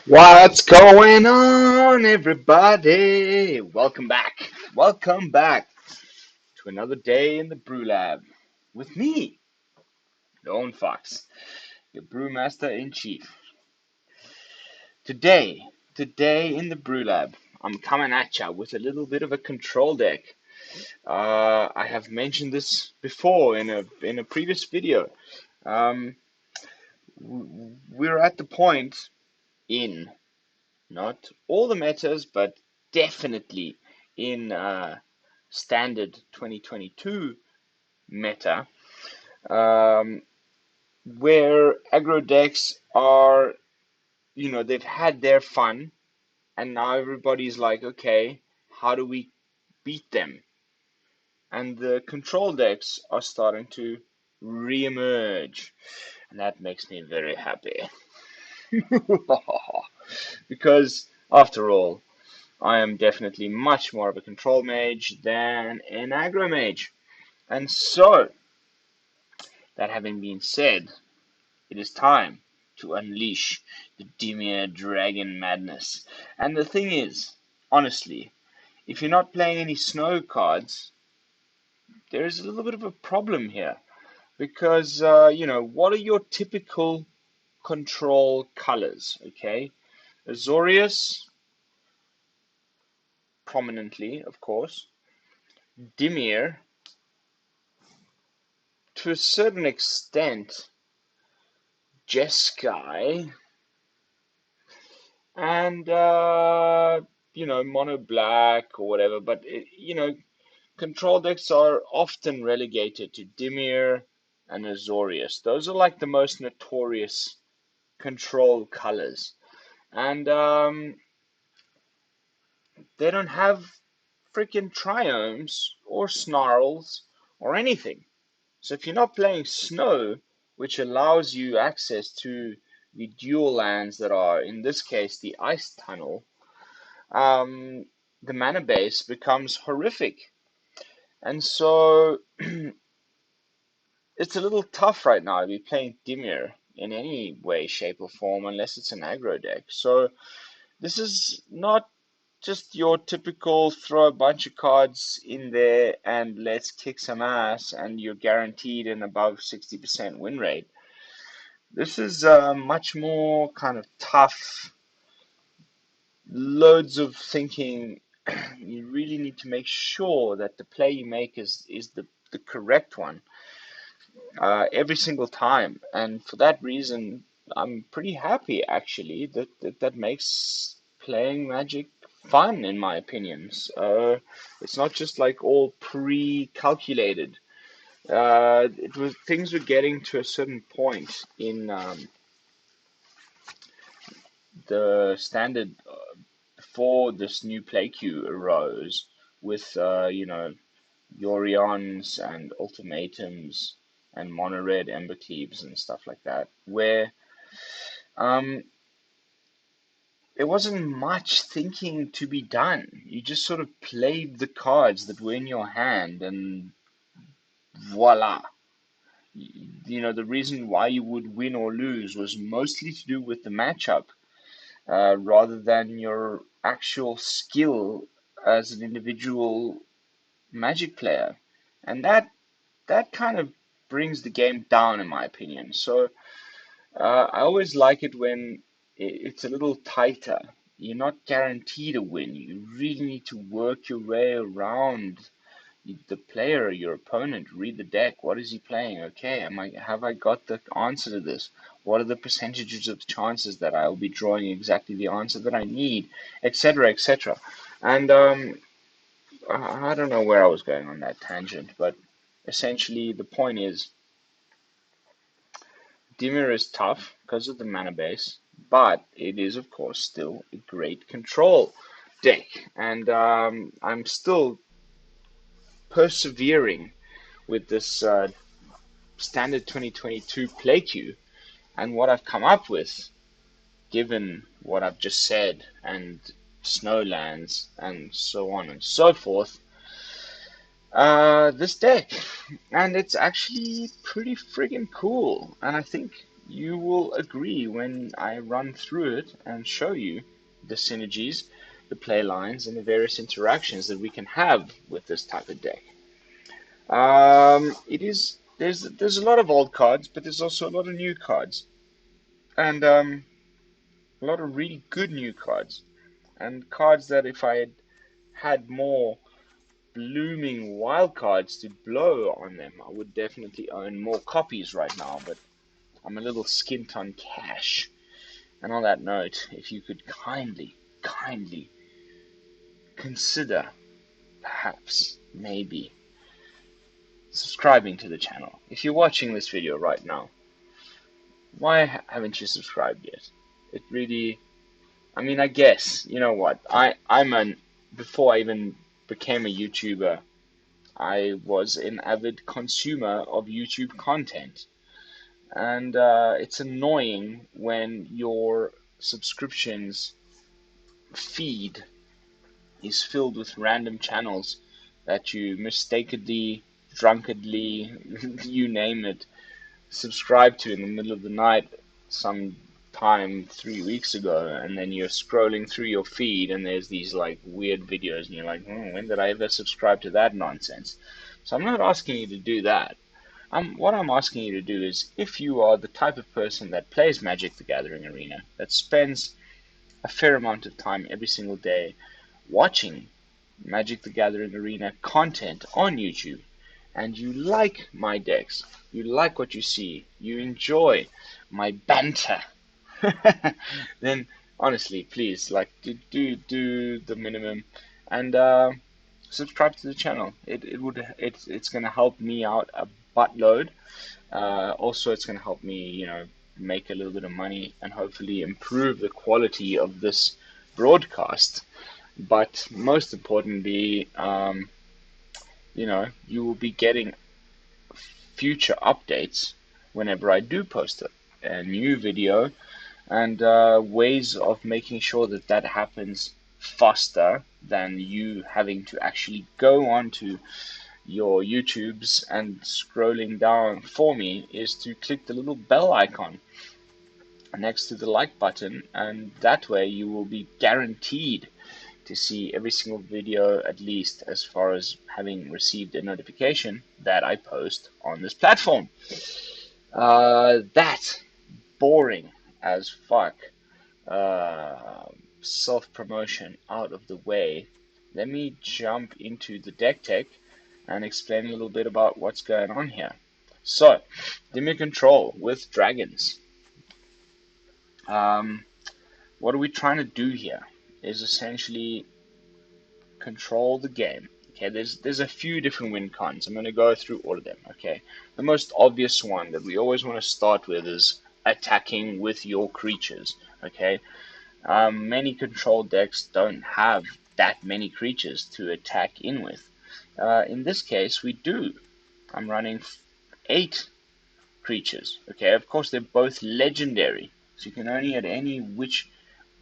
What's going on, everybody? Welcome back. Welcome back to another day in the Brew Lab with me, Lone Fox, your Brewmaster in Chief. Today in the Brew Lab, I'm coming at ya with a little bit of a control deck. I have mentioned this before in a previous video. Um, we're at the point in not all the metas, but definitely in standard 2022 meta, um, where aggro decks are, they've had their fun, and now everybody's like, okay, how do we beat them? And the control decks are starting to re-emerge, and that makes me very happy. Because, after all, I am definitely much more of a control mage than an aggro mage. And so, that having been said, it is time to unleash the Dimir Dragon madness. And the thing is, honestly, if you're not playing any snow cards, there is a little bit of a problem here. Because, what are your typical control colors, okay? Azorius, prominently, of course. Dimir, to a certain extent, Jeskai, and mono black or whatever. But control decks are often relegated to Dimir and Azorius. Those are like the most notorious control colors, and they don't have freaking triomes or snarls or anything. So if you're not playing snow, which allows you access to the dual lands that are, in this case, the ice tunnel, um, the mana base becomes horrific. And so it's a little tough right now to be playing Dimir in any way, shape, or form unless it's an aggro deck. So this is not just your typical throw a bunch of cards in there and let's kick some ass and you're guaranteed an above 60% win rate. This is much more kind of tough, loads of thinking. You really need to make sure that the play you make is the correct one every single time. And for that reason, I'm pretty happy actually that makes playing Magic fun, in my opinions. It's not just like all pre-calculated. Things were getting to a certain point in the standard before this new play queue arose with Yorions and ultimatums and mono red embercleaves and stuff like that, where um, there wasn't much thinking to be done. You just sort of played the cards that were in your hand, and voila. The reason why you would win or lose was mostly to do with the matchup rather than your actual skill as an individual Magic player. And that kind of brings the game down, in my opinion. So I always like it when it's a little tighter. You're not guaranteed a win. You really need to work your way around the player, your opponent. Read the deck. What is he playing? Okay, have I got the answer to this? What are the percentages of chances that I'll be drawing exactly the answer that I need, etc., etc. And I don't know where I was going on that tangent, but essentially the point is Dimir is tough because of the mana base, but it is of course still a great control deck, and I'm still persevering with this standard 2022 play queue and what I've come up with, given what I've just said and Snowlands and so on and so forth. This deck, and it's actually pretty friggin' cool. And I think you will agree when I run through it and show you the synergies, the play lines, and the various interactions that we can have with this type of deck. It is there's a lot of old cards, but there's also a lot of new cards, and a lot of really good new cards, and cards that if I had more blooming wild cards to blow on them, I would definitely own more copies right now. But I'm a little skint on cash. And on that note, if you could kindly consider perhaps, maybe, subscribing to the channel. If you're watching this video right now, why haven't you subscribed yet? It really, I mean, I guess, you know what, before I even became a YouTuber, I was an avid consumer of YouTube content. And it's annoying when your subscriptions feed is filled with random channels that you mistakenly, drunkenly, you name it, subscribe to in the middle of the night some time 3 weeks ago, and then you're scrolling through your feed and there's these like weird videos and you're like, when did I ever subscribe to that nonsense? So I'm not asking you to do that. What I'm asking you to do is, if you are the type of person that plays Magic the Gathering Arena, that spends a fair amount of time every single day watching Magic the Gathering Arena content on YouTube, and you like my decks, you like what you see, you enjoy my banter, then honestly, please, like, do the minimum and subscribe to the channel. It's gonna help me out a buttload. Also, it's gonna help me, make a little bit of money and hopefully improve the quality of this broadcast. But most importantly, you will be getting future updates whenever I do post a new video, and ways of making sure that that happens faster than you having to actually go onto your YouTubes and scrolling down for me is to click the little bell icon next to the like button, and that way you will be guaranteed to see every single video, at least as far as having received a notification that I post on this platform. That boring as fuck self-promotion out of the way, let me jump into the deck tech and explain a little bit about what's going on here. So, Dimir Control with Dragons. What are we trying to do here? Is essentially control the game. Okay, there's a few different win cons. I'm going to go through all of them. Okay, the most obvious one that we always want to start with is attacking with your creatures. Okay, many control decks don't have that many creatures to attack in with. In this case, we do. I'm running 8 creatures. Okay, of course they're both legendary, so you can only at any which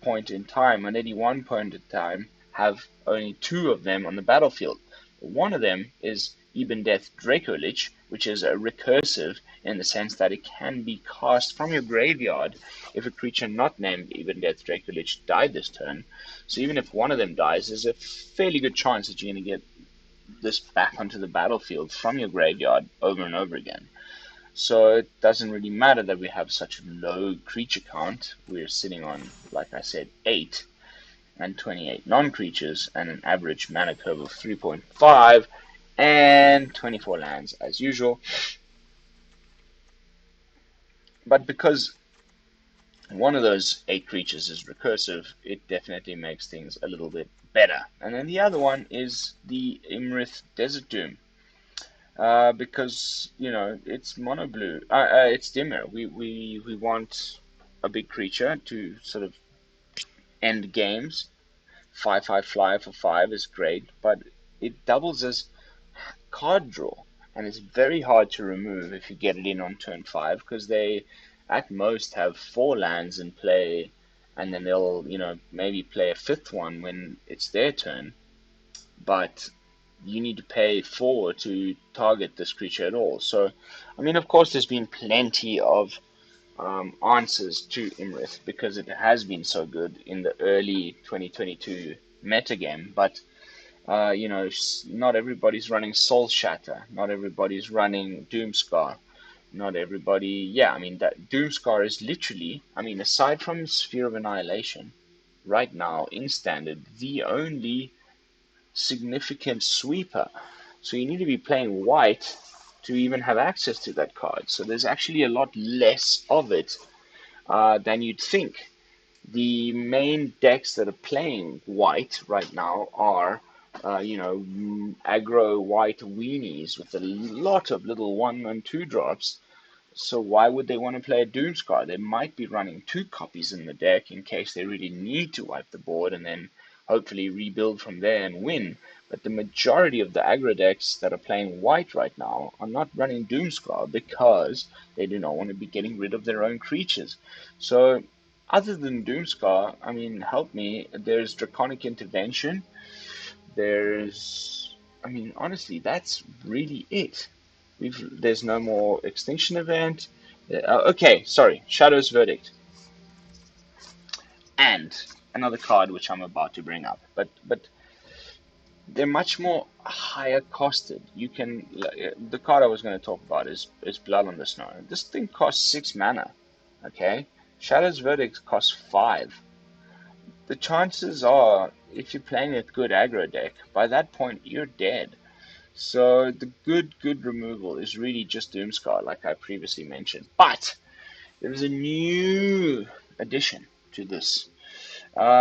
point in time, at any one point in time, have only 2 of them on the battlefield. One of them is Ebondeath Dracolich, which is a recursive in the sense that it can be cast from your graveyard if a creature not named Ebondeath Dracolich died this turn. So even if one of them dies, there's a fairly good chance that you're going to get this back onto the battlefield from your graveyard over and over again. So it doesn't really matter that we have such a low creature count. We're sitting on, like I said, 8 and 28 non-creatures and an average mana curve of 3.5 and 24 lands as usual. But because one of those 8 creatures is recursive, it definitely makes things a little bit better. And then the other one is the Iymrith Desert Doom. Because it's mono blue. It's Dimir. We want a big creature to sort of end games. 5/5 fly for 5 is great, but it doubles as card draw, and it's very hard to remove if you get it in on turn 5 because they at most have 4 lands in play, and then they'll maybe play a 5th one when it's their turn, but you need to pay 4 to target this creature at all. So, I mean, of course, there's been plenty of answers to Iymrith because it has been so good in the early 2022 metagame. But not everybody's running Soul Shatter, not everybody's running Doomscar, not everybody. Yeah, I mean that Doomscar is literally, I mean, aside from Sphere of Annihilation, right now in standard, the only significant sweeper. So you need to be playing white to even have access to that card. So there's actually a lot less of it than you'd think. The main decks that are playing white right now are, aggro white weenies with a lot of little 1 and 2 drops. So why would they want to play a Doomscar? They might be running 2 copies in the deck in case they really need to wipe the board and then hopefully rebuild from there and win. But the majority of the aggro decks that are playing white right now are not running Doomscar because they do not want to be getting rid of their own creatures. So other than Doomscar, I mean, help me, there's Draconic Intervention. I mean, honestly, that's really it. There's no more Extinction Event. Okay, sorry, Shadow's Verdict, and another card which I'm about to bring up. But they're much more higher costed. The card I was going to talk about is Blood on the Snow. This thing costs 6 mana. Okay, Shadow's Verdict costs 5. The chances are, if you're playing a good aggro deck, by that point you're dead. So the good removal is really just Doomscar, like I previously mentioned. But there is a new addition to this,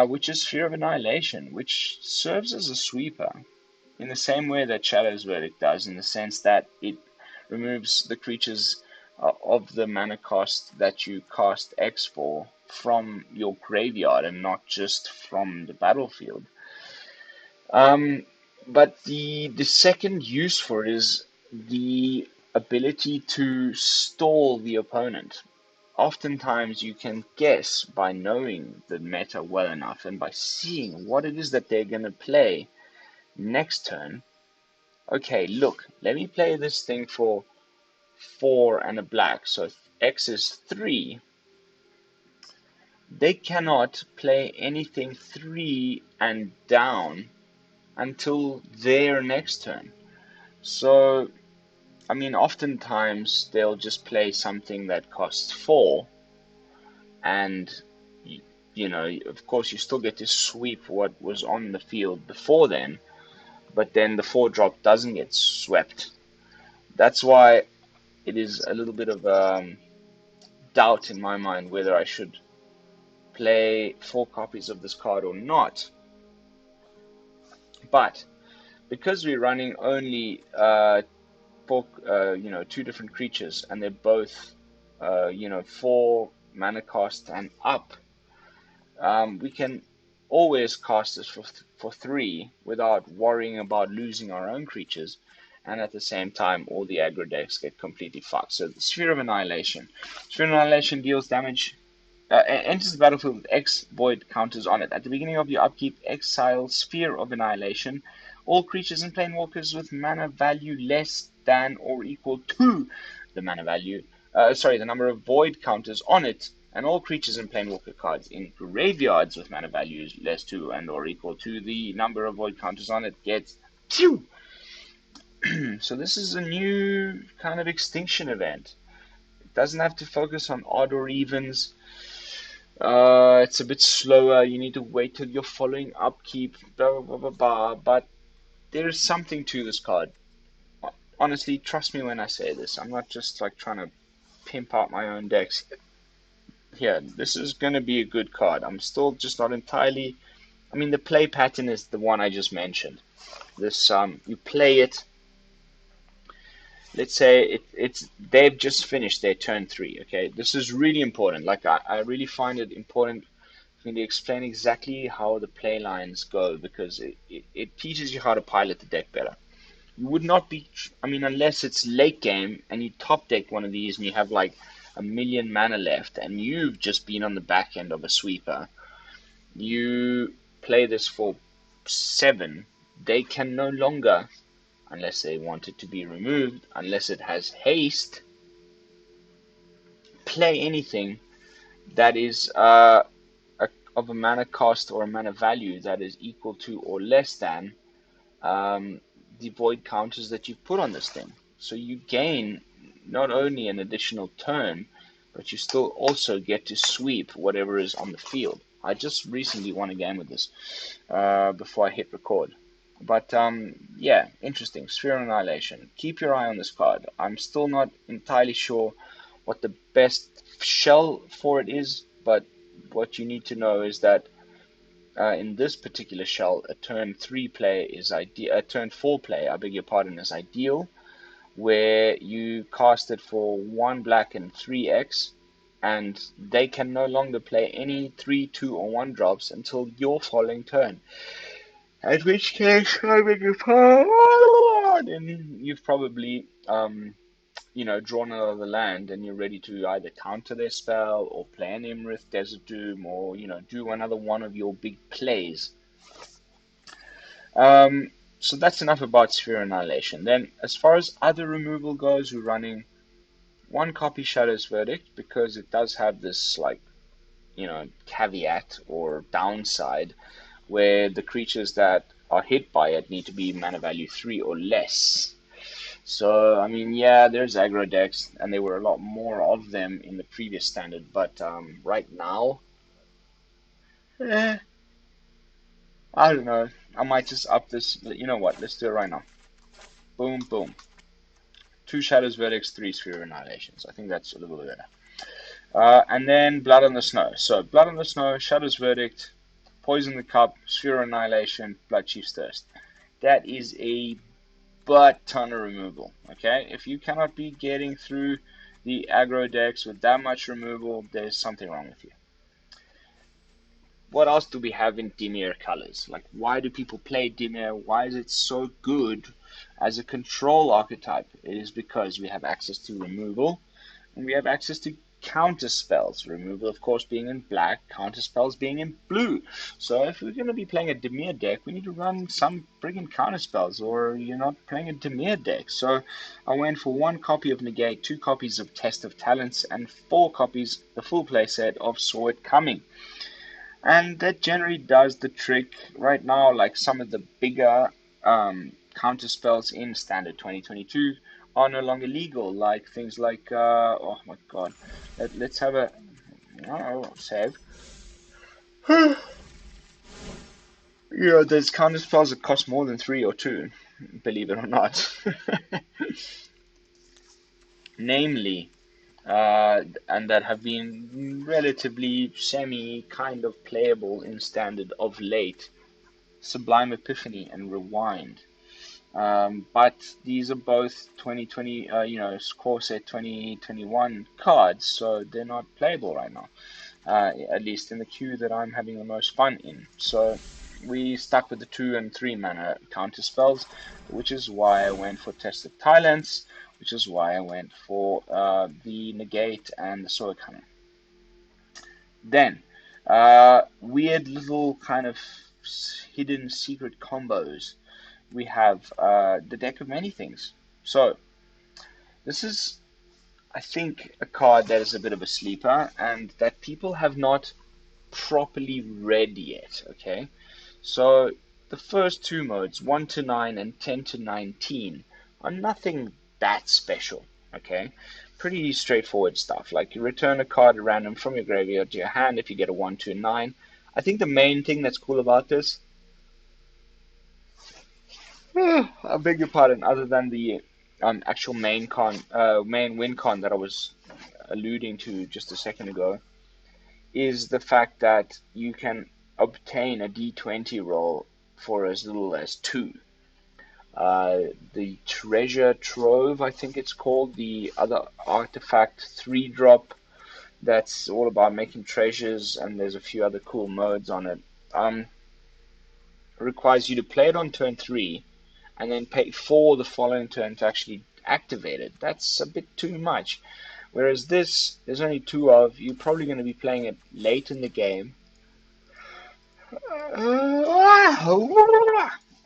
which is Sphere of Annihilation, which serves as a sweeper in the same way that Shadow's Verdict does, in the sense that it removes the creatures of the mana cost that you cast X for from your graveyard and not just from the battlefield. But the second use for it is the ability to stall the opponent. Oftentimes you can guess by knowing the meta well enough and by seeing what it is that they're going to play next turn. Okay, look, let me play this thing for 4 and a black, so X is 3. They cannot play anything 3 and down until their next turn. So, I mean, oftentimes they'll just play something that costs 4, and of course, you still get to sweep what was on the field before then, but then the 4-drop doesn't get swept. That's why it is a little bit of doubt in my mind whether I should play 4 copies of this card or not. But because we're running only 2 different creatures, and they're both 4 mana cost and up, we can always cast this for 3 without worrying about losing our own creatures, and at the same time all the aggro decks get completely fucked. So the Sphere of Annihilation. Sphere of Annihilation deals damage, enters the battlefield with X void counters on it. At the beginning of your upkeep, exile Sphere of Annihilation. All creatures and planeswalkers with mana value less than or equal to the mana value, the number of void counters on it, and all creatures and planeswalker cards in graveyards with mana values less to and or equal to the number of void counters on it gets 2. So this is a new kind of extinction event. It doesn't have to focus on odd or evens. It's a bit slower. You need to wait till you're following upkeep, blah, blah, blah, blah, but there's something to this card. Honestly, trust me when I say this. I'm not just like trying to pimp out my own decks. Here, this is going to be a good card. I'm still just not entirely... I mean, the play pattern is the one I just mentioned. This, you play it. Let's say they've just finished their turn 3, okay? This is really important. Like, I really find it important for me to explain exactly how the play lines go, because it teaches you how to pilot the deck better. You would not be, I mean, unless it's late game and you top deck one of these and you have like 1,000,000 mana left and you've just been on the back end of a sweeper, you play this for 7. They can no longer, unless they want it to be removed, unless it has haste, play anything that is of a mana cost or a mana value that is equal to or less than the void counters that you've put on this thing. So you gain not only an additional turn, but you still also get to sweep whatever is on the field. I just recently won a game with this before I hit record. But yeah, interesting. Sphere of Annihilation. Keep your eye on this card. I'm still not entirely sure what the best shell for it is, but what you need to know is that in this particular shell, a turn 3 play is ideal. A turn 4 play, I beg your pardon, is ideal, where you cast it for 1 black and 3x, and they can no longer play any 3, 2, or 1 drops until your following turn. At which case, I beg your pardon, you've probably drawn another land, and you're ready to either counter their spell or play an Iymrith, Desert Doom, or do another one of your big plays. So that's enough about Sphere of Annihilation. Then, as far as other removal goes, we're running 1 copy Shadow's Verdict because it does have this caveat or downside where the creatures that are hit by it need to be mana value 3 or less. So, I mean, yeah, there's aggro decks, and there were a lot more of them in the previous standard, but right now, I don't know. I might just up this. You know what? Let's do it right now. Boom, boom. 2 Shadows Verdicts, 3 Sphere of Annihilations. I think that's a little bit better. And then Blood on the Snow. So, Blood on the Snow, Shadow's Verdict, Poison the Cup, Sphere of Annihilation, Bloodchief's Thirst. That is a butt ton of removal. Okay, if you cannot be getting through the aggro decks with that much removal, there's something wrong with you. What else do we have in Dimir colors? Like, why do people play Dimir? Why is it so good as a control archetype? It is because we have access to removal, and we have access to counter spells. Removal, of course, being in black, counter spells being in blue. So if we're going to be playing a Dimir deck, we need to run some friggin' counter spells, or you're not playing a Dimir deck. So I went for 1 copy of Negate, 2 copies of Test of Talents, and 4 copies, the full playset of Saw It Coming. And that generally does the trick. Right now, like some of the bigger counter spells in Standard 2022 are no longer legal, like things like, oh my god, let's have a save. There's counter spells that cost more than 3 or 2, believe it or not. Namely, and that have been relatively semi kind of playable in Standard of late. Sublime Epiphany and Rewind. But these are both 2020, core set 2021 cards, so they're not playable right now. At least in the queue that I'm having the most fun in. So we stuck with the 2 and 3 mana counter spells, which is why I went for Test of Talents, which is why I went for the Negate and the Sword Cannon. Then, weird little kind of hidden secret combos. We have the Deck of Many Things. So, this is, I think, a card that is a bit of a sleeper and that people have not properly read yet, okay? So, the first 2 modes, 1 to 9 and 10 to 19, are nothing that special, okay? Pretty straightforward stuff, like you return a card at random from your graveyard to your hand if you get a 1 to 9. I think the main thing that's cool about this, I beg your pardon, other than the actual main win con that I was alluding to just a second ago, is the fact that you can obtain a D20 roll for as little as 2. The Treasure Trove, I think it's called, the other artifact 3-drop that's all about making treasures, and there's a few other cool modes on it. Requires you to play it on turn 3 and then pay 4 the following turn to actually activate it. That's a bit too much. Whereas this, there's only 2 of. You're probably going to be playing it late in the game.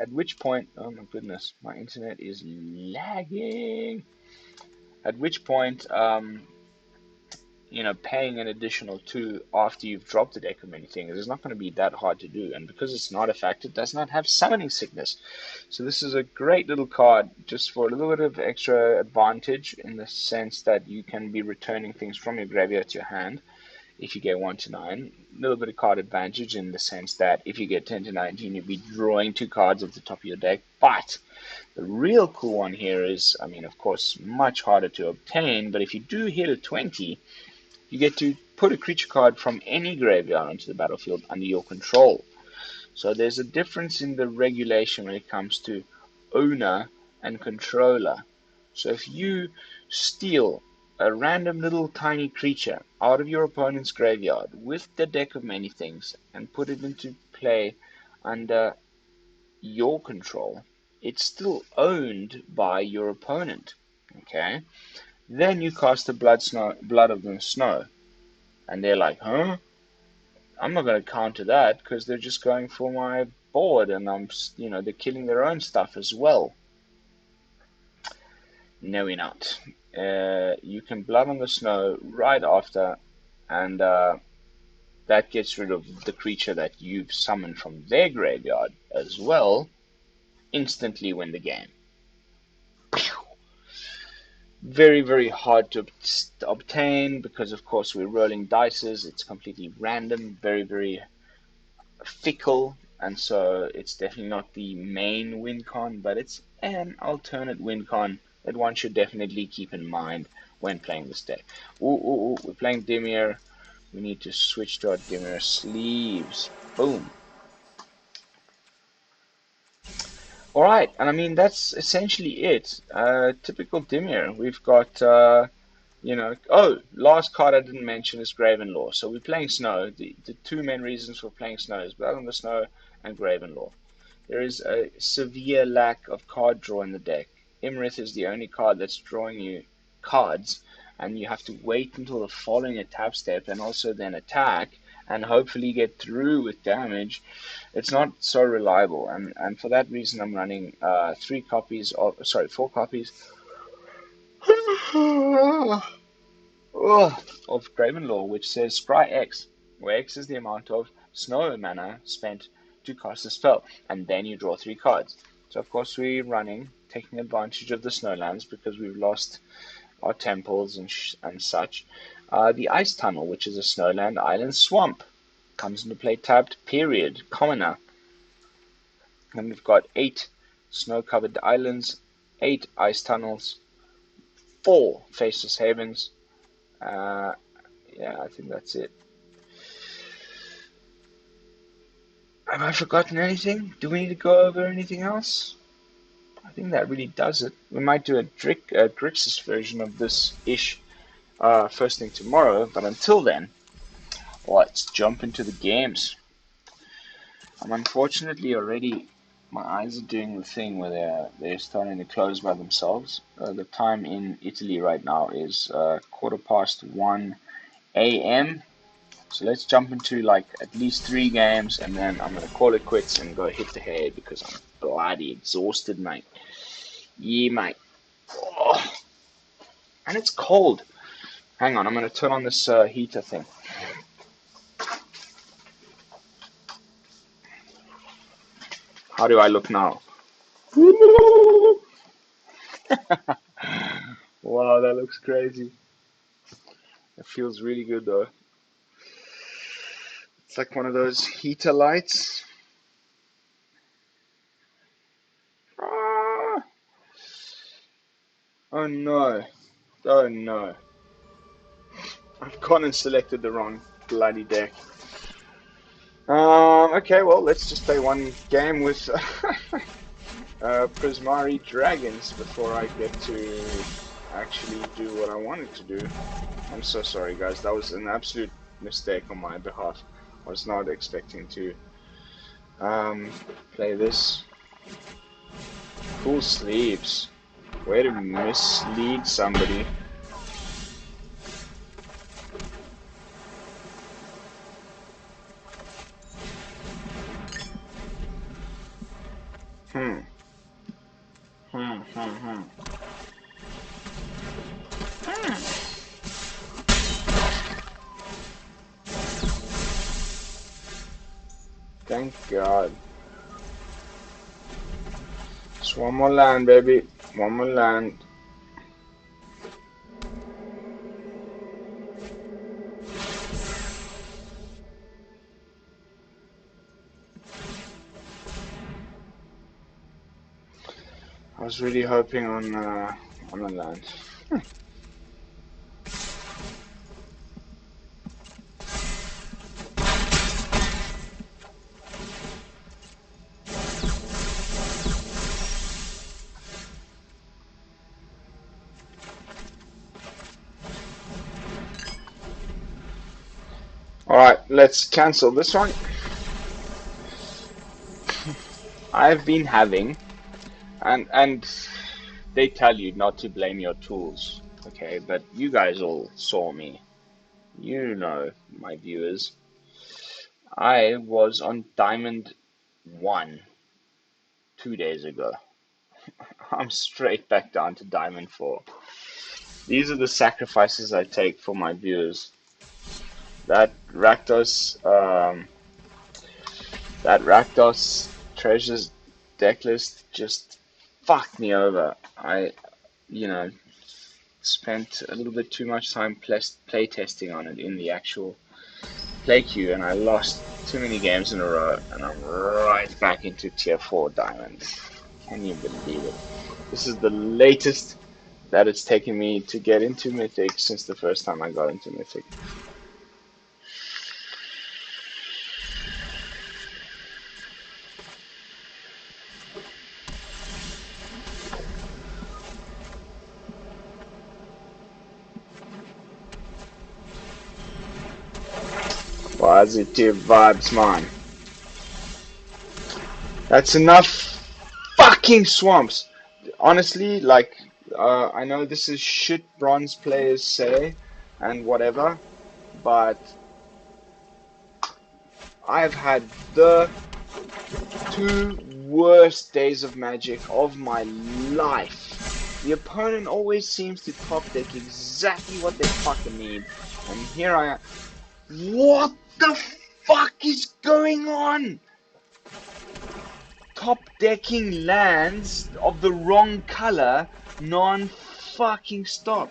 At which point, oh my goodness, my internet is lagging. At which point, paying an additional 2 after you've dropped the deck of many things is not going to be that hard to do. And because it's not a fact, it does not have summoning sickness. So this is a great little card just for a little bit of extra advantage in the sense that you can be returning things from your graveyard to your hand if you get 1 to 9. A little bit of card advantage in the sense that if you get 10 to 19, you'll be drawing 2 cards off the top of your deck. But the real cool one here is, I mean, of course, much harder to obtain, but if you do hit a 20, you get to put a creature card from any graveyard onto the battlefield under your control. So there's a difference in the regulation when it comes to owner and controller. So if you steal a random little tiny creature out of your opponent's graveyard with the deck of many things and put it into play under your control, it's still owned by your opponent. Okay? Then you cast the Blood of the Snow. And they're like, huh? I'm not going to counter that because they're just going for my board and they're killing their own stuff as well. No, we're not. You can Blood on the Snow right after, and that gets rid of the creature that you've summoned from their graveyard as well. Instantly win the game. Very, very hard to obtain because, of course, we're rolling dices. It's completely random, very, very fickle, and so it's definitely not the main win con, but it's an alternate win con that one should definitely keep in mind when playing this deck. Ooh, we're playing Dimir. We need to switch to our Dimir sleeves. Boom. Alright, and I mean, that's essentially it. Typical Dimir. We've got, last card I didn't mention is Graven Lore. So we're playing Snow. The 2 main reasons for playing Snow is Blood on the Snow and Graven Lore. There is a severe lack of card draw in the deck. Iymrith is the only card that's drawing you cards, and you have to wait until the following a tap step and also then attack and hopefully get through with damage. It's not so reliable, and for that reason I'm running 4 copies of Graven Lore, which says Scry X, where X is the amount of snow mana spent to cast a spell, and then you draw 3 cards. So of course we're taking advantage of the snowlands because we've lost our temples and such. The Ice Tunnel, which is a snowland island swamp, comes into play tapped, period, commoner. And we've got 8 snow-covered islands, 8 ice tunnels, 4 Faceless Havens. I think that's it. Have I forgotten anything? Do we need to go over anything else? I think that really does it. We might do a Grixis version of this ish first thing tomorrow, but until then, let's jump into the games. I'm unfortunately already, my eyes are doing the thing where they're starting to close by themselves. The time in Italy right now is 1:15 a.m. So let's jump into like at least 3 games, and then I'm gonna call it quits and go hit the head because I'm bloody exhausted, mate. Yeah, mate. Oh. And it's cold. Hang on, I'm gonna turn on this heater thing. How do I look now? Wow, that looks crazy. It feels really good though. It's like one of those heater lights. Ah. Oh no. Oh no. I've gone and selected the wrong bloody deck. Okay, well, let's just play one game with Dimir Dragons before I get to actually do what I wanted to do. I'm so sorry, guys. That was an absolute mistake on my behalf. I was not expecting to play this. Cool sleeves. Way to mislead somebody. Thank God. Just one more land, baby. One more land. I was really hoping on a land. Alright, let's cancel this one. I've been having, and they tell you not to blame your tools, okay? But you guys all saw me. You know, my viewers. I was on Diamond 1 2 days ago. I'm straight back down to Diamond 4. These are the sacrifices I take for my viewers. That Rakdos treasures deck list just fucked me over. You know, spent a little bit too much time play testing on it in the actual play queue, and I lost too many games in a row, and I'm right back into tier 4 diamonds. Can you believe it? This is the latest that it's taken me to get into Mythic since the first time I got into Mythic. Positive vibes, man. That's enough fucking swamps. Honestly, like, I know this is shit bronze players say and whatever, but I've had the 2 worst days of Magic of my life. The opponent always seems to top deck exactly what they fucking need, and here I am. What the fuck is going on? Top decking lands of the wrong color non-fucking stop.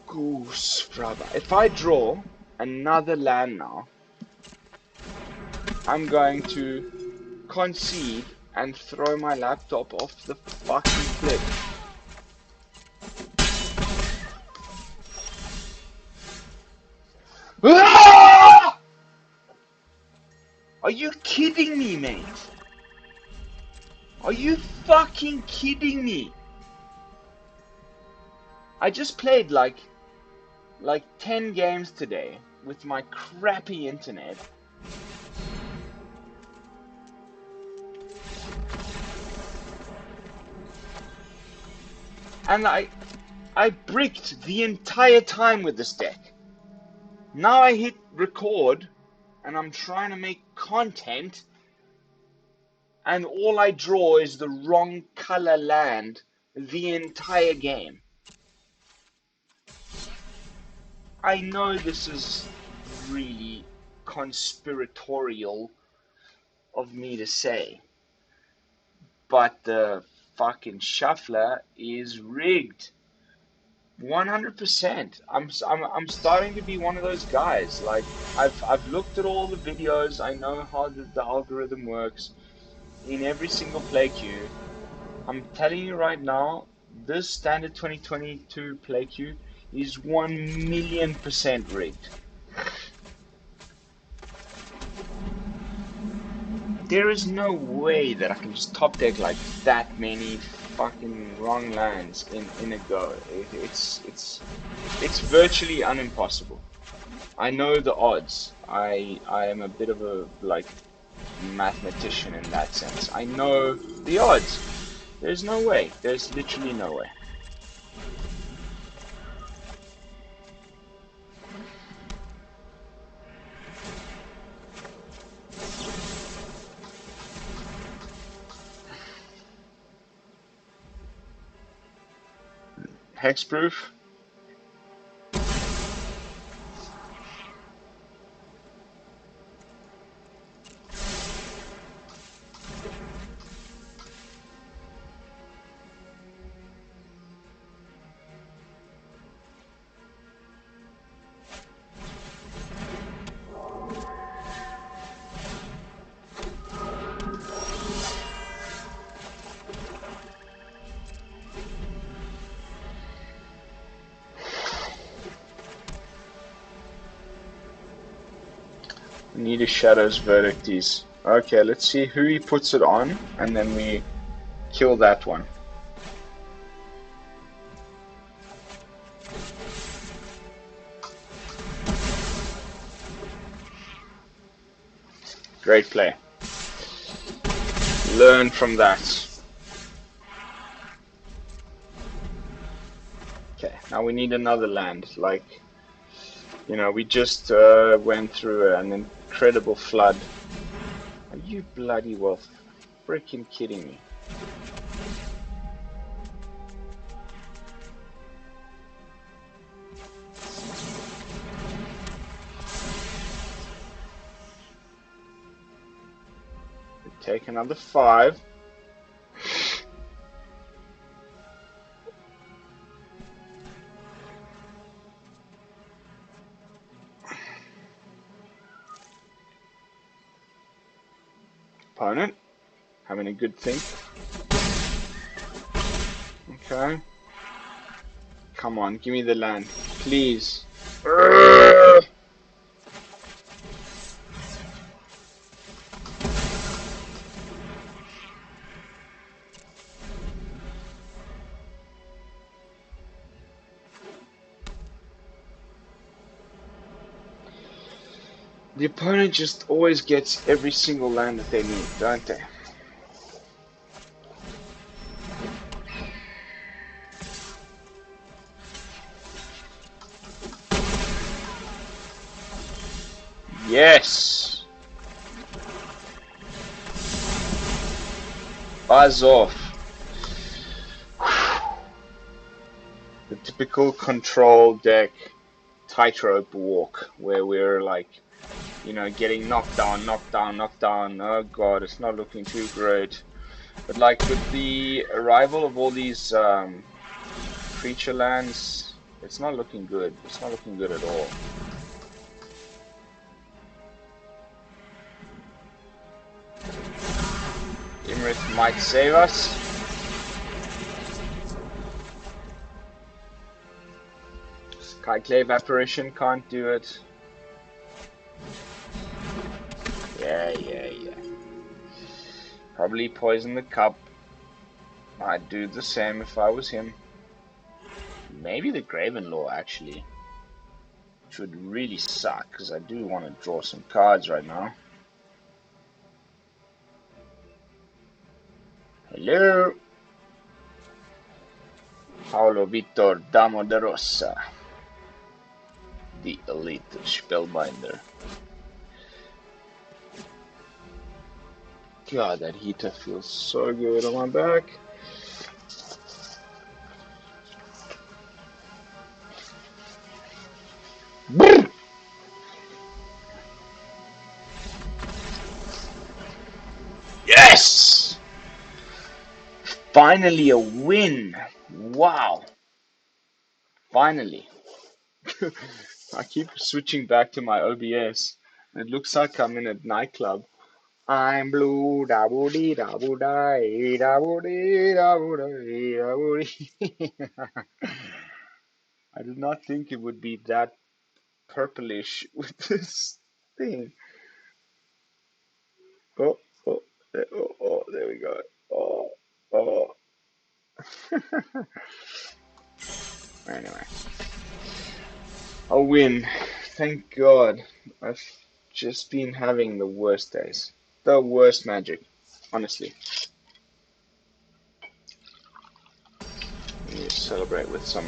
Goose, brother. If I draw another land now, I'm going to concede and throw my laptop off the fucking cliff. Ah! Are you kidding me, mate? Are you fucking kidding me? I just played like 10 games today with my crappy internet. And I bricked the entire time with this deck. Now I hit record and I'm trying to make content, and all I draw is the wrong color land the entire game. I know this is really conspiratorial of me to say, but the fucking shuffler is rigged. 100%. I'm starting to be one of those guys. Like, I've looked at all the videos. I know how the algorithm works in every single play queue. I'm telling you right now, this standard 2022 play queue is 1,000,000% rigged. There is no way that I can just top deck like that many fucking wrong lands in a go. It's virtually unimpossible. I know the odds. I am a bit of a like mathematician in that sense. I know the odds. There's no way. There's literally no way. Hexproof. We need a Shadow's Verdicties. Okay, let's see who he puts it on, and then we kill that one. Great play. Learn from that. Okay, now we need another land. Like, you know, we just went through an incredible flood. Are you bloody well freaking kidding me? We take another 5. Opponent, having a good think. Okay. Come on, give me the land, please. The opponent just always gets every single land that they need, don't they? Yes! Buzz off. The typical control deck tightrope walk where we're like, you know, getting knocked down, knocked down, knocked down. Oh god, it's not looking too great. But like with the arrival of all these creature lands, it's not looking good. It's not looking good at all. Iymrith might save us. Skyclave Apparition can't do it. Yeah. Probably poison the cup. I'd do the same if I was him. Maybe the Graven Lore actually. Which would really suck, because I do want to draw some cards right now. Hello! Paolo Victor Damo de Rosa. The elite spellbinder. God, that heater feels so good on my back. Boom! Yes! Finally a win! Wow! Finally. I keep switching back to my OBS. It looks like I'm in a nightclub. I'm blue, da boo dee da boo die, da boo dee da boo die, da boo dee. I did not think it would be that purplish with this thing. Oh, there we go. Oh. Anyway, a win. Thank God. I've just been having the worst days. The worst magic, honestly. Let me celebrate with some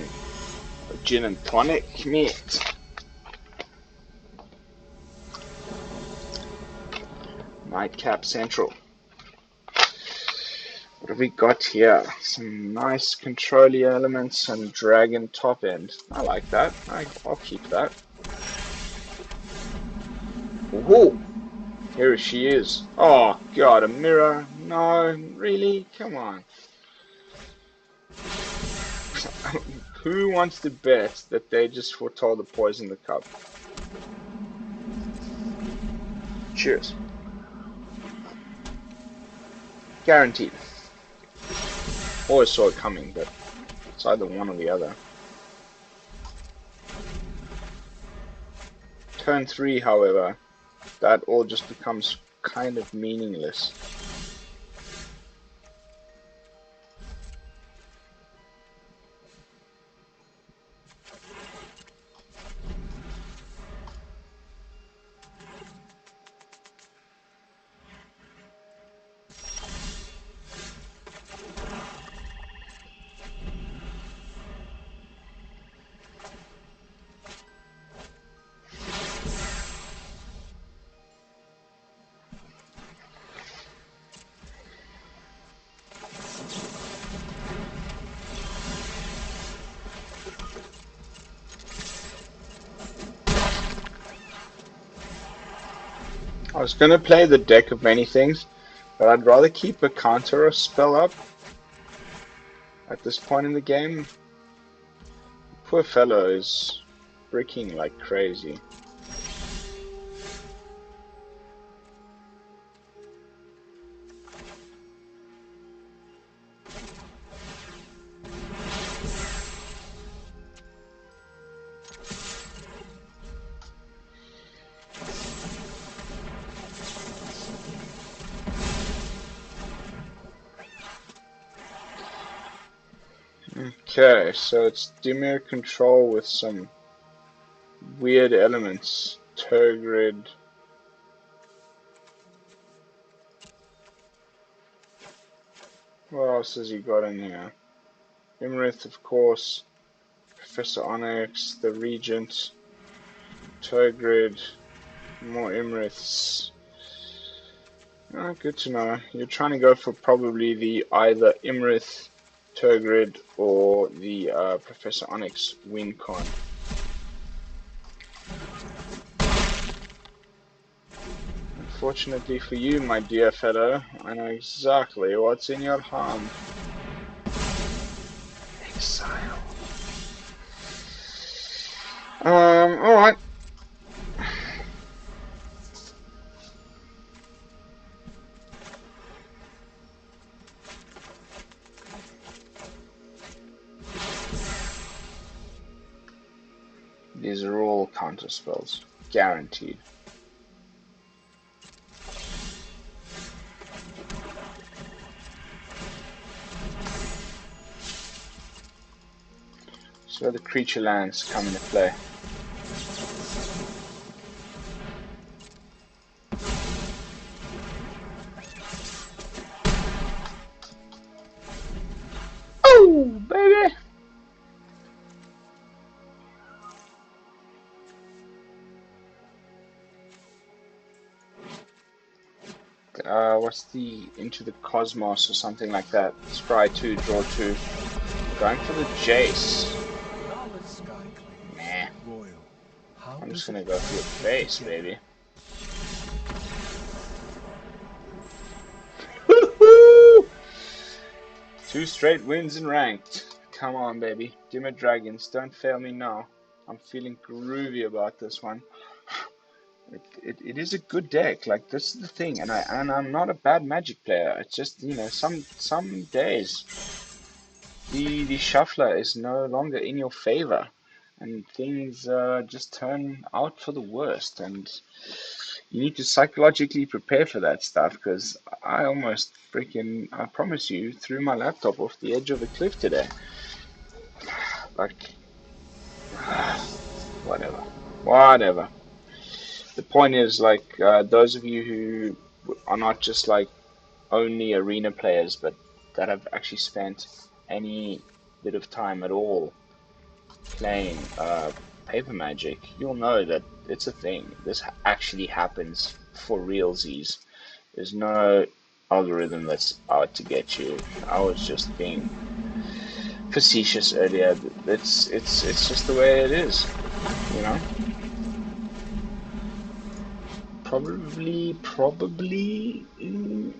gin and tonic, mate. Nightcap Central. What have we got here? Some nice controller elements and dragon top end. I like that. I'll keep that. Woohoo! Here she is. Oh god, a mirror. No, really? Come on. Who wants to bet that they just foretold the poison the cup? Cheers. Guaranteed. Always saw it coming, but it's either one or the other. Turn 3, however, that all just becomes kind of meaningless. I was gonna play the deck of many things, but I'd rather keep a counter or spell up at this point in the game. Poor fellow is bricking like crazy. Okay, so it's Dimir control with some weird elements. Turgid. What else has he got in here? Iymrith, of course. Professor Onyx, the Regent. Turgid. More Iymriths. Oh, good to know. You're trying to go for probably the either Iymrith, Turgid, or the Professor Onyx win con. Unfortunately for you, my dear fellow, I know exactly what's in your hand. Exile. Alright. These are all counter spells. Guaranteed. So the creature lands come into play. Oh, baby! What's the Into the Cosmos or something like that? Scry 2, draw 2. Going for the Jace. Nah. I'm just gonna go for your face, baby. Woohoo! 2 straight wins in ranked. Come on, baby. Dimir Dragons, don't fail me now. I'm feeling groovy about this one. It is a good deck. Like, this is the thing, and I'm not a bad Magic player. It's just, you know, some days the shuffler is no longer in your favor, and things just turn out for the worst. And you need to psychologically prepare for that stuff, because I almost freaking, I promise you, threw my laptop off the edge of a cliff today. Like, whatever. The point is, like, those of you who are not just like only arena players, but that have actually spent any bit of time at all playing paper Magic, you'll know that it's a thing. This actually happens for realsies. There's no algorithm that's out to get you. I was just being facetious earlier. It's just the way it is, you know. Probably,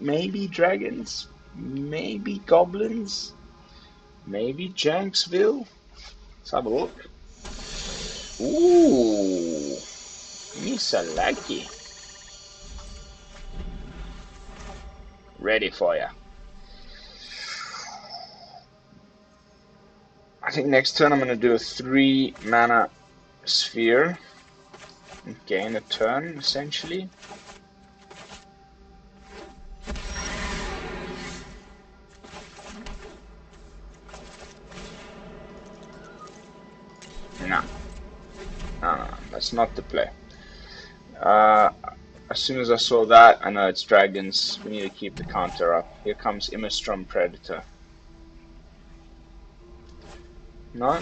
maybe dragons, maybe goblins, maybe Janksville. Let's have a look. Ooh, Misalaki. Ready for ya. I think next turn I'm going to do a 3 mana sphere and gain a turn, essentially. That's not the play. As soon as I saw that, I know it's dragons. We need to keep the counter up. Here comes Iymrith Predator. No?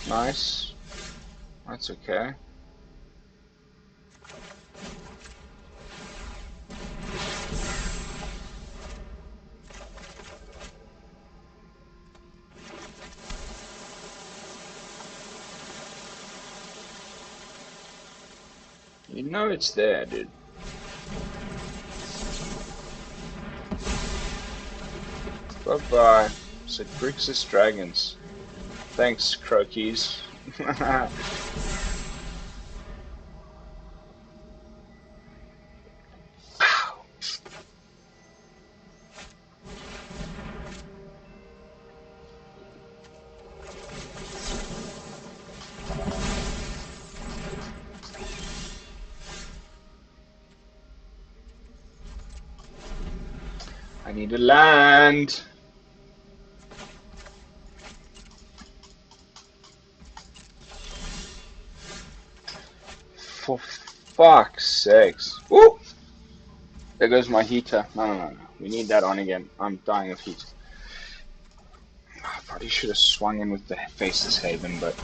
Nice. That's okay. You know it's there, dude. Bye-bye. So Grixis Dragons. Thanks, Croakies. I need to land. For fuck's sakes. Woo! There goes my heater. No. We need that on again. I'm dying of heat. I probably should have swung in with the Faceless Haven, but...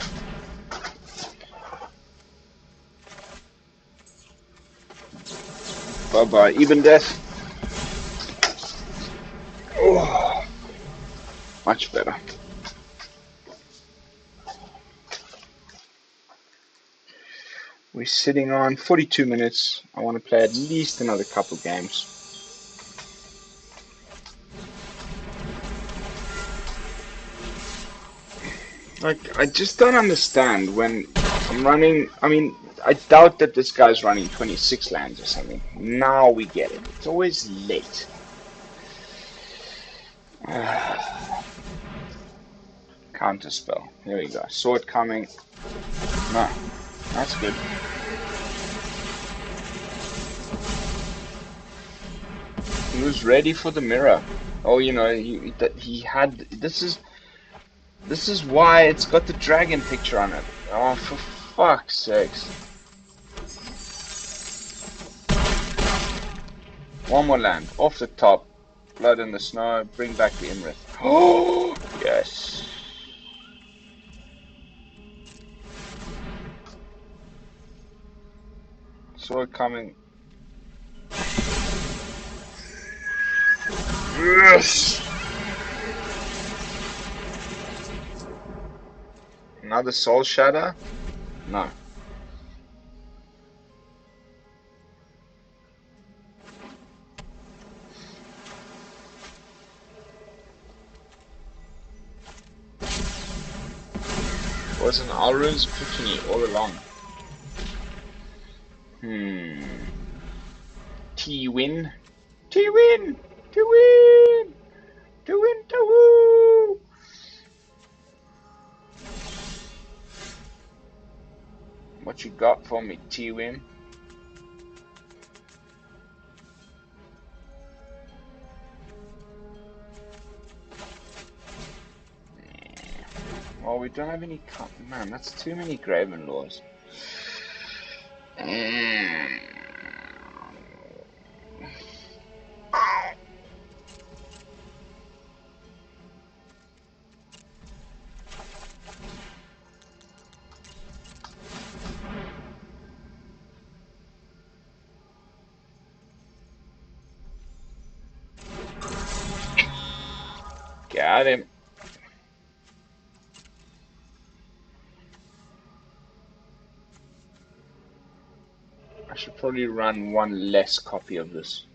Bye-bye, Ebondeath. Oh, much better. We're sitting on 42 minutes. I want to play at least another couple games. Like, I just don't understand when I'm running. I mean, I doubt that this guy's running 26 lands or something. Now we get it. It's always late. Counterspell. Here we go. Sword coming. No, that's good. He was ready for the mirror. Oh, you know, he had. This is why it's got the dragon picture on it. Oh, for fuck's sakes. One more land. Off the top. Blood in the snow. Bring back the Iymrith. Oh, yes. Sword coming. Yes! Another Soul Shatter? No. Was an Alrune's Epiphany all along. T-win. T-win! To-win! To-win, to-woo! What you got for me, T-win? Well, we don't have any... Man, that's too many Graven Lores. Got him. I should probably run one less copy of this.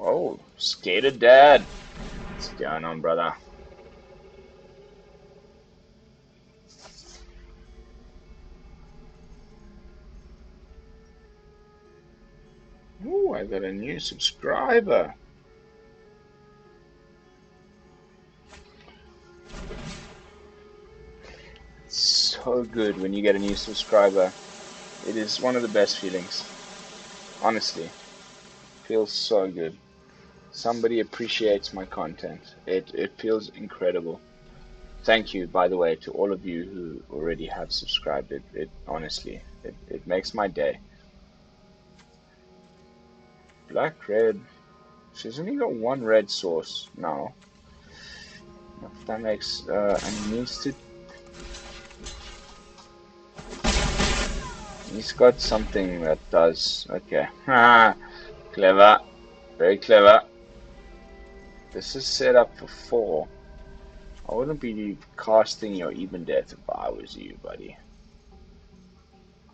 Oh, Skater Dad. What's going on, brother? Ooh, I got a new subscriber. It's so good when you get a new subscriber. It is one of the best feelings. Honestly. Feels so good. Somebody appreciates my content. It feels incredible. Thank you, by the way, to all of you who already have subscribed. It honestly, it makes my day. Black, red. She's only got one red source now. That makes, and he needs to. He's got something that does. Okay. Clever. Very clever. This is set up for 4. I wouldn't be casting your Ebondeath if I was you, buddy.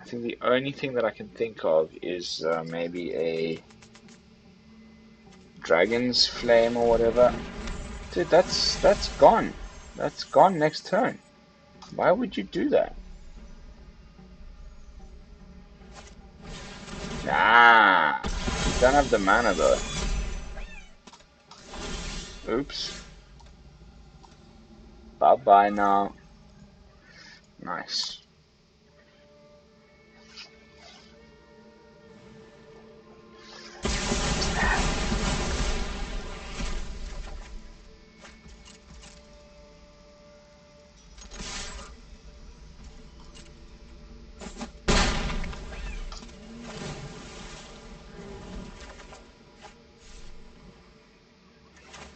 I think the only thing that I can think of is maybe a Dragon's Flame or whatever. Dude, that's gone. That's gone next turn. Why would you do that? Nah, you don't have the mana though. Oops. Bye bye now. Nice.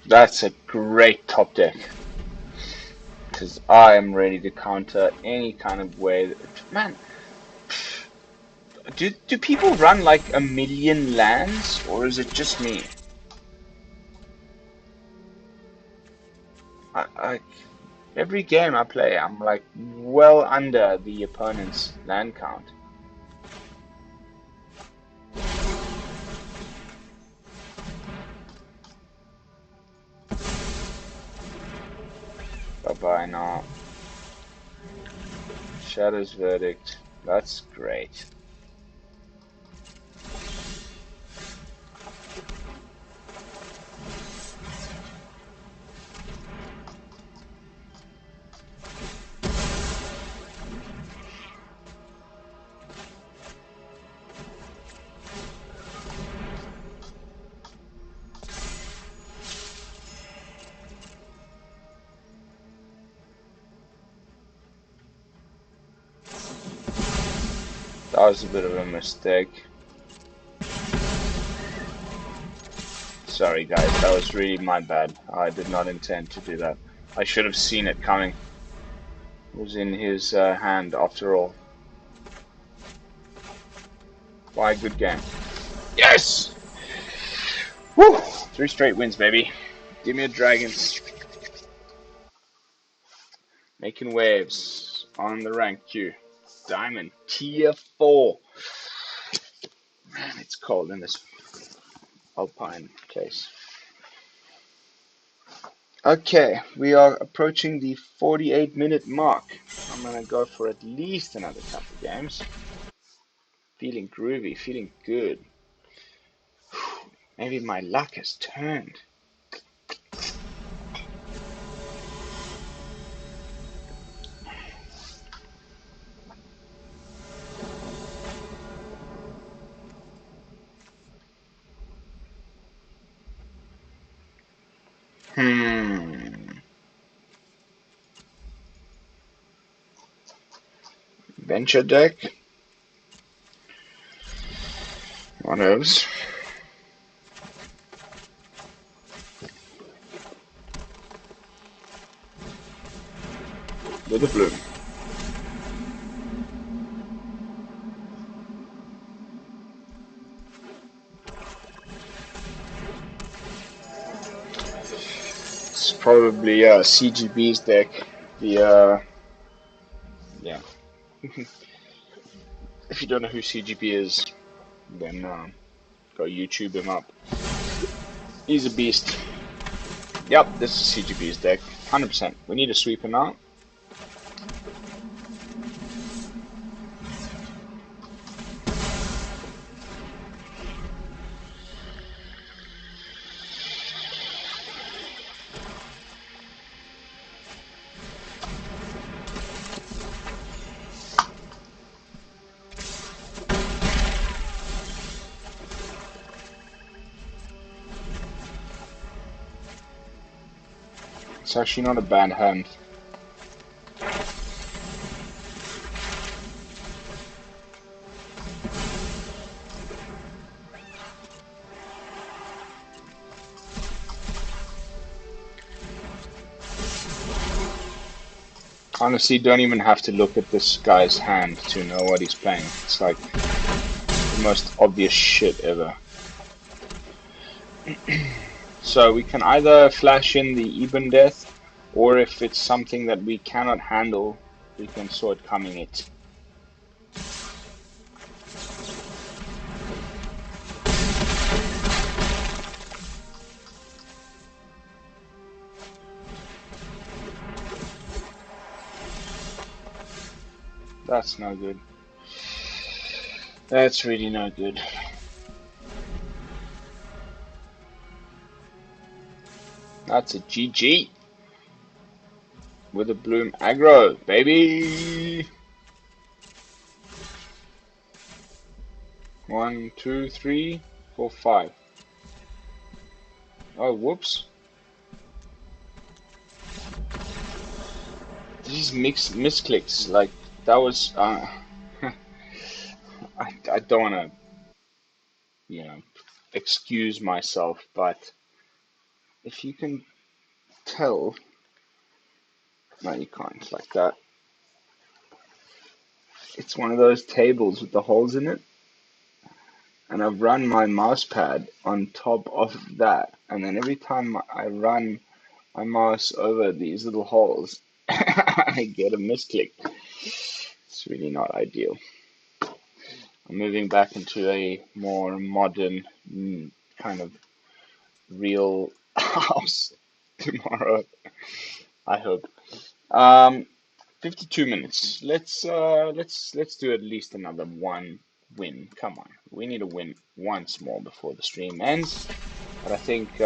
That's a great top deck. Because I am ready to counter any kind of way. Man, do people run like 1,000,000 lands, or is it just me? Every game I play, I'm like well under the opponent's land count. Bye-bye now. Shadow's Verdict. That's great. That was a bit of a mistake. Sorry guys, that was really my bad. I did not intend to do that. I should have seen it coming. It was in his hand after all. Why, good game. Yes! Woo! 3 straight wins, baby. Dimir Dragons. Making waves on the rank queue. Diamond tier 4. Man, it's cold in this alpine place. Okay, we are approaching the 48-minute mark. I'm gonna go for at least another couple games. Feeling groovy, feeling good. Maybe my luck has turned. Venture deck. What else? With the blue. It's probably CGB's deck. The yeah. If you don't know who CGB is, then go YouTube him up. He's a beast. Yep, this is CGB's deck. 100%. We need to sweep him out. It's actually not a bad hand. Honestly, don't even have to look at this guy's hand to know what he's playing. It's like the most obvious shit ever. So we can either flash in the Ebondeath, or if it's something that we cannot handle, we can sword coming it. That's no good. That's really no good. That's a GG. With a bloom aggro, baby! 1, 2, 3, 4, 5. Oh, whoops. These misclicks, like, that was, I don't want to, you know, excuse myself, but if you can tell, no, you can't, like that. It's one of those tables with the holes in it, and I've run my mouse pad on top of that, and then every time I run my mouse over these little holes, I get a misclick. It's really not ideal. I'm moving back into a more modern kind of real house tomorrow, I hope. 52 minutes. Let's do at least another one win. Come on, we need to win once more before the stream ends. But I think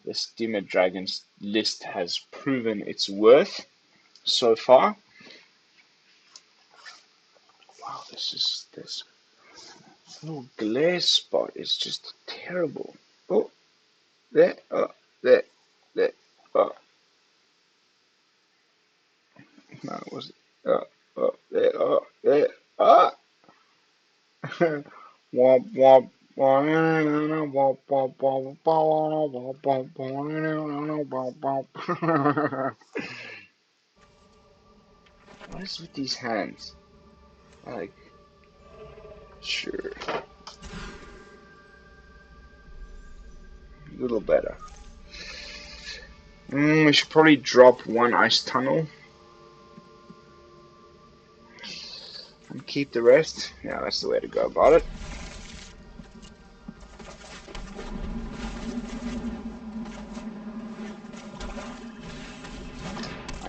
this Dimir Dragons list has proven its worth so far. Wow, this little glare spot is just terrible. Oh, there, there, there. Oh, no, it was there, there. Ah. Womp womp. What is with these hands? Like, sure, a little better. We should probably drop one ice tunnel and keep the rest. Yeah, that's the way to go about it.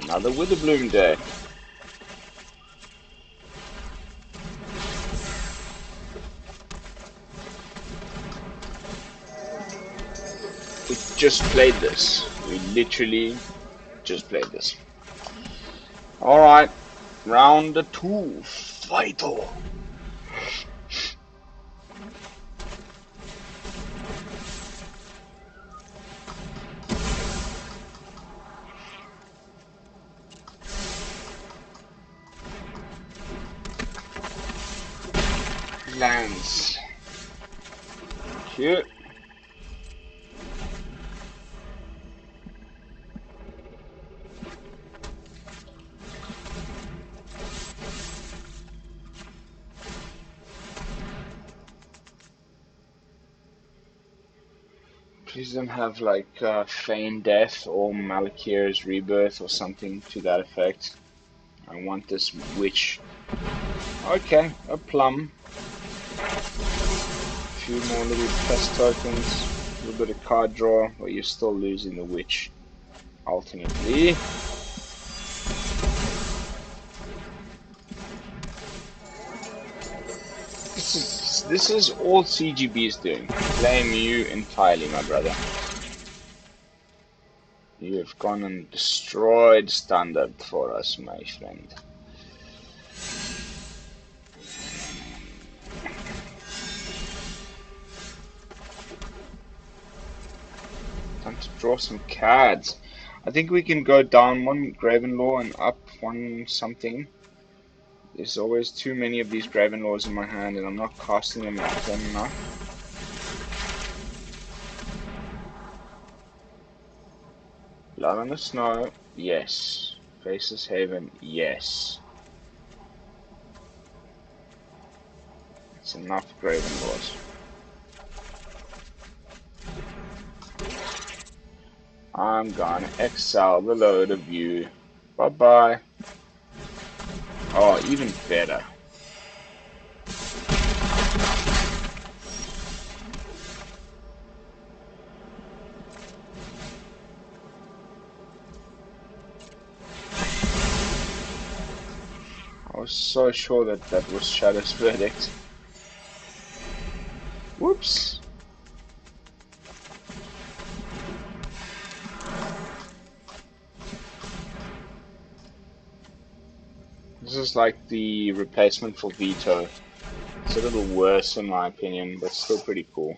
Another Witherbloom deck. We just played this. We literally just played this. Alright, round 2. Vital. Lands. Cute. Please don't have like Feign Death or Malakir's Rebirth or something to that effect. I want this witch. Okay, a plum. A few more little pest tokens. A little bit of card draw, but you're still losing the witch. Ultimately. This is all CGB is doing. Blame you entirely, my brother. You have gone and destroyed standard for us, my friend. Time to draw some cards. I think we can go down one Graven Lore and up one something. There's always too many of these Graven Lores in my hand and I'm not casting them often enough. Blood on the Snow, yes. Faceless Haven, yes. It's enough Graven Lores. I'm gonna exile the load of you. Bye bye. Oh, even better. I was so sure that that was Shadow's verdict. Whoops. This is like the replacement for Veto. It's a little worse in my opinion, but still pretty cool.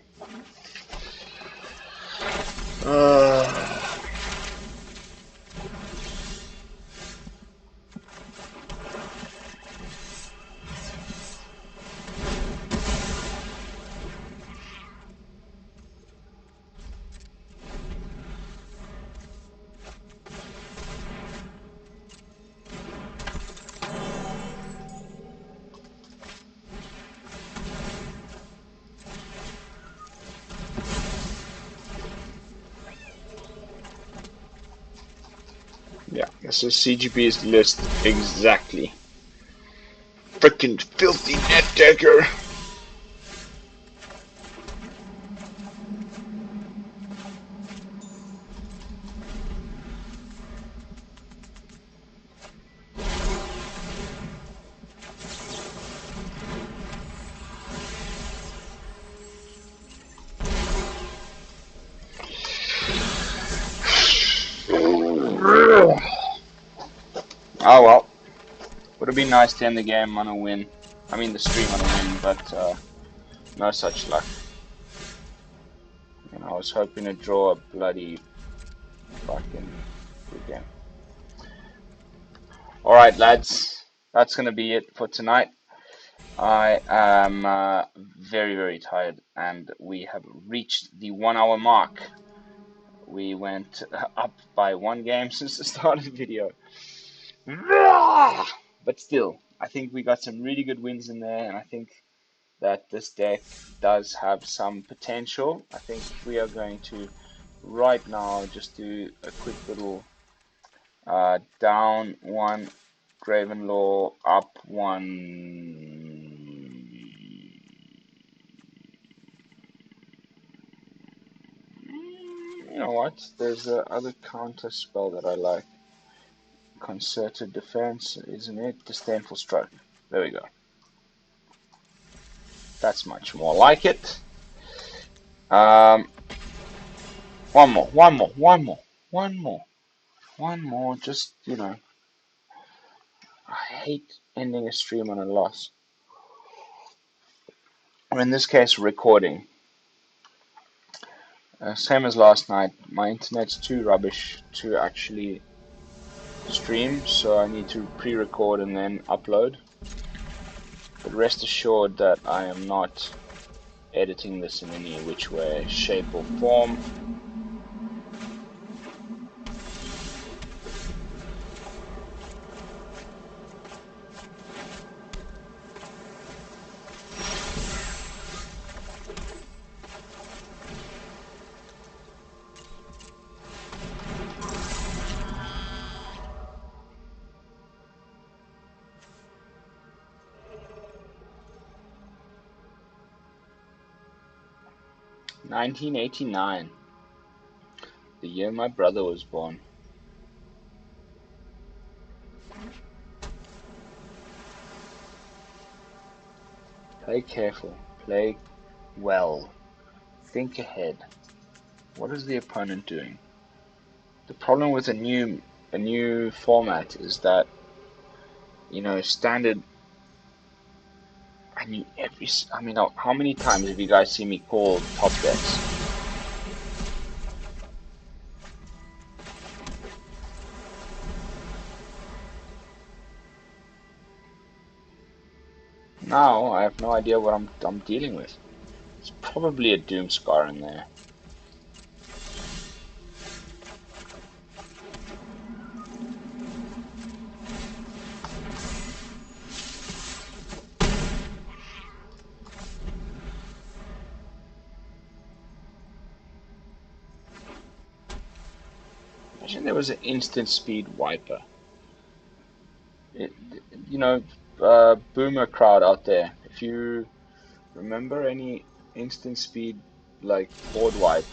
Yeah, this is CGP's list exactly. Frickin' filthy net decker. Oh well. Would have been nice to end the game on a win. I mean the stream on a win, but no such luck. And I was hoping to draw a bloody fucking good game. Alright lads, that's gonna be it for tonight. I am very, very tired and we have reached the 1 hour mark. We went up by 1 game since the start of the video. But still, I think we got some really good wins in there, and I think that this deck does have some potential. I think we are going to right now just do a quick little down 1 Graven Lore, up 1. You know what? There's a other counter spell that I like. Concerted Defense, isn't it? Disdainful Stroke. There we go. That's much more like it. One more. Just, you know, I hate ending a stream on a loss. Or in this case, recording. Same as last night. My internet's too rubbish to actually stream, so I need to pre-record and then upload. But rest assured that I am not editing this in any which way, shape or form. "1989, the year my brother was born." Play careful, play well, think ahead. What is the opponent doing? The problem with a new format is that, you know, standard. I mean, how many times have you guys seen me call top decks? Now I have no idea what I'm dealing with. It's probably a Doomscar in there. Imagine there was an instant speed wiper. It, you know, boomer crowd out there. If you remember any instant speed like board wipe,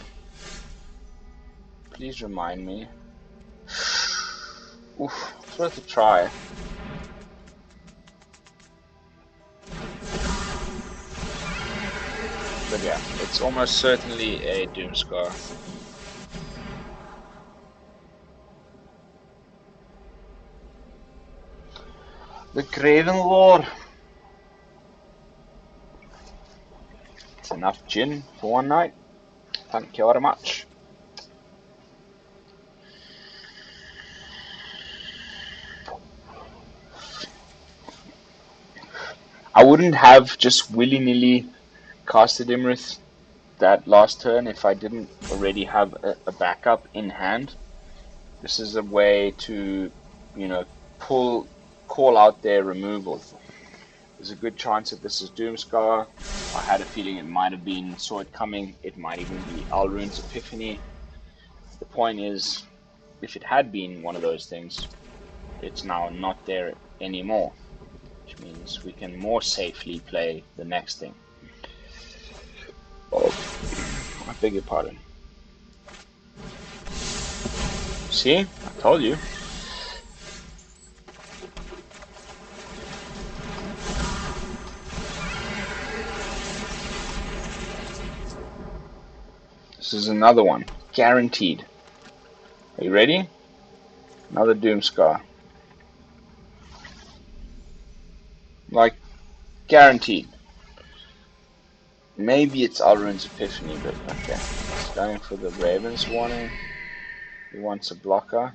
please remind me. Oof, it's worth a try. But yeah, it's almost certainly a Doomscar. The Graven Lore. It's enough gin for one night. Thank you very much. I wouldn't have just willy-nilly casted Iymrith that last turn if I didn't already have a backup in hand. This is a way to, you know, call out their removal. There's a good chance that this is Doomscar. I had a feeling it might have been, saw it coming. It might even be Alrune's Epiphany. The point is, if it had been one of those things, it's now not there anymore, which means we can more safely play the next thing. Oh, I beg your pardon. See? I told you. This is another one. Guaranteed. Are you ready? Another Doomscar. Like, guaranteed. Maybe it's Alrune's Epiphany, but okay. It's going for the Raven's warning. He wants a blocker.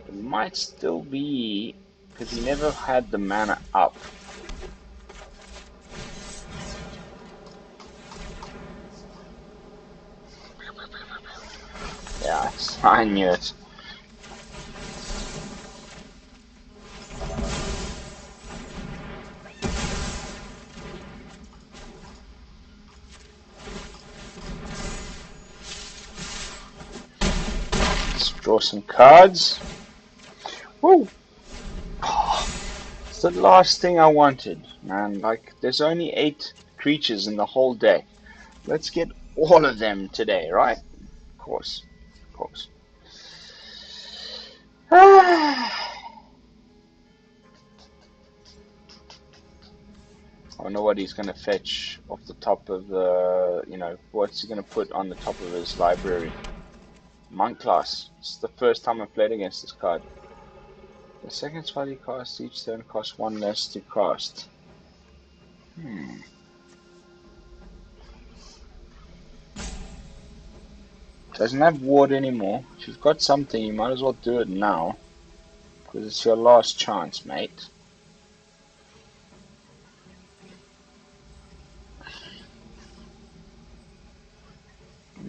It might still be, because he never had the mana up. Yeah, I knew it. Let's draw some cards. Woo! Oh, it's the last thing I wanted, man. Like, there's only 8 creatures in the whole deck. Let's get all of them today, right? Of course. Of course. I wonder what he's going to fetch off the top of the, you know, what's he going to put on the top of his library. Monk class. It's the first time I've played against this card. The second spell you cast each turn costs 1 less to cast. Doesn't have ward anymore. If you've got something, you might as well do it now. Because it's your last chance, mate.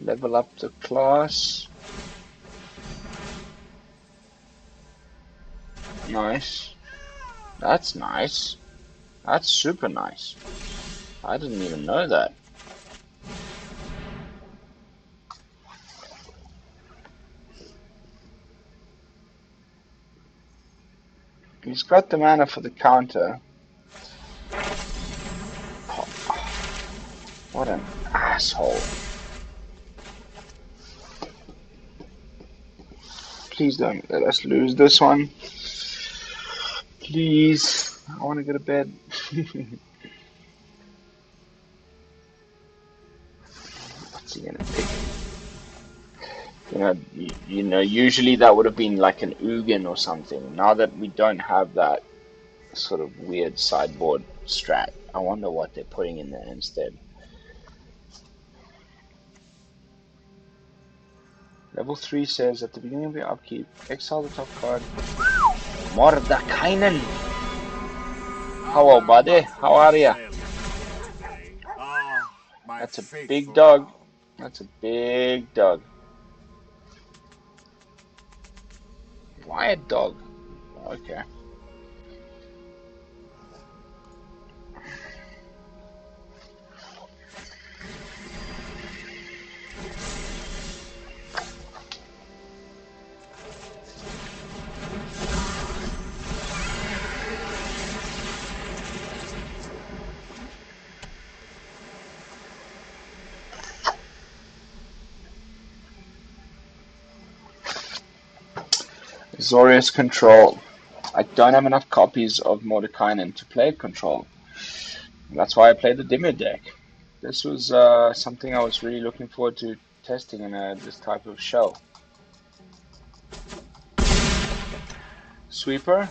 Level up the class. Nice. That's nice. That's super nice. I didn't even know that. He's got the mana for the counter. Oh, what an asshole. Please don't let us lose this one. Please. I want to go to bed. What's he gonna pick? You know, usually that would have been like an Ugin or something. Now that we don't have that sort of weird sideboard strat, I wonder what they're putting in there instead. Level 3 says at the beginning of your upkeep, exile the top card. Mordekainen! Hello, buddy. How are ya? That's a big dog. That's a big dog. Why a dog? Okay. Azorius Control. I don't have enough copies of Mordekainen to play Control. That's why I played the Dimir deck. This was something I was really looking forward to testing in this type of show. Sweeper.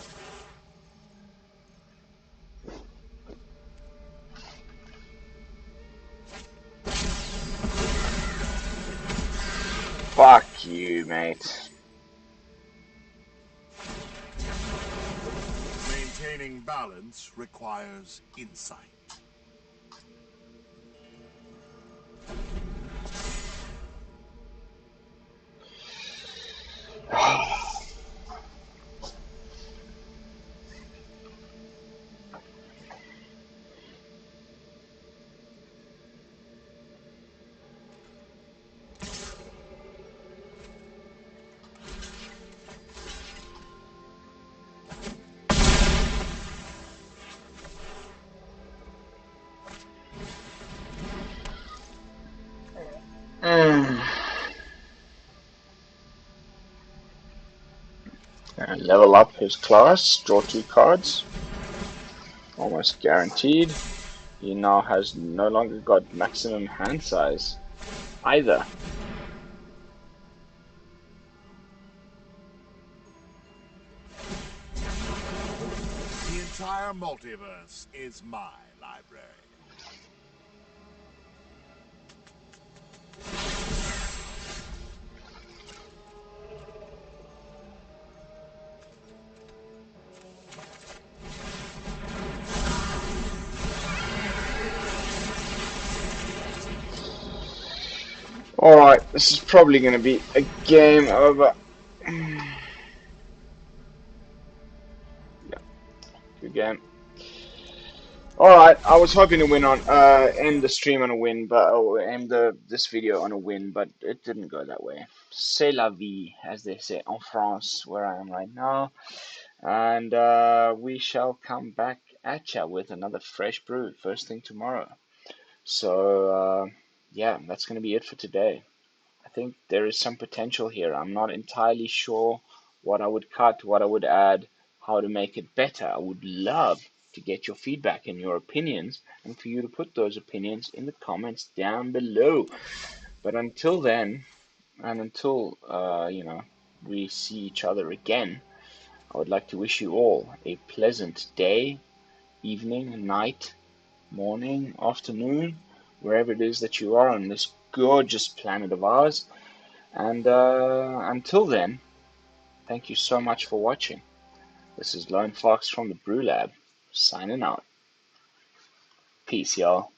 Fuck you, mate. Maintaining balance requires insight. And level up his class, draw 2 cards. Almost guaranteed. He now has no longer got maximum hand size either. The entire multiverse is my library. Alright, this is probably going to be a game over. Yeah, good game. Alright, I was hoping to win on end the stream on a win, but end this video on a win, but it didn't go that way. C'est la vie, as they say en France, where I am right now. And we shall come back at ya with another fresh brew first thing tomorrow. So yeah, that's going to be it for today. I think there is some potential here. I'm not entirely sure what I would cut, what I would add, how to make it better. I would love to get your feedback and your opinions, and for you to put those opinions in the comments down below. But until then, and until we see each other again, I would like to wish you all a pleasant day, evening, night, morning, afternoon, wherever it is that you are on this gorgeous planet of ours. And until then, thank you so much for watching. This is Lone Fox from the Brew Lab, signing out. Peace, y'all.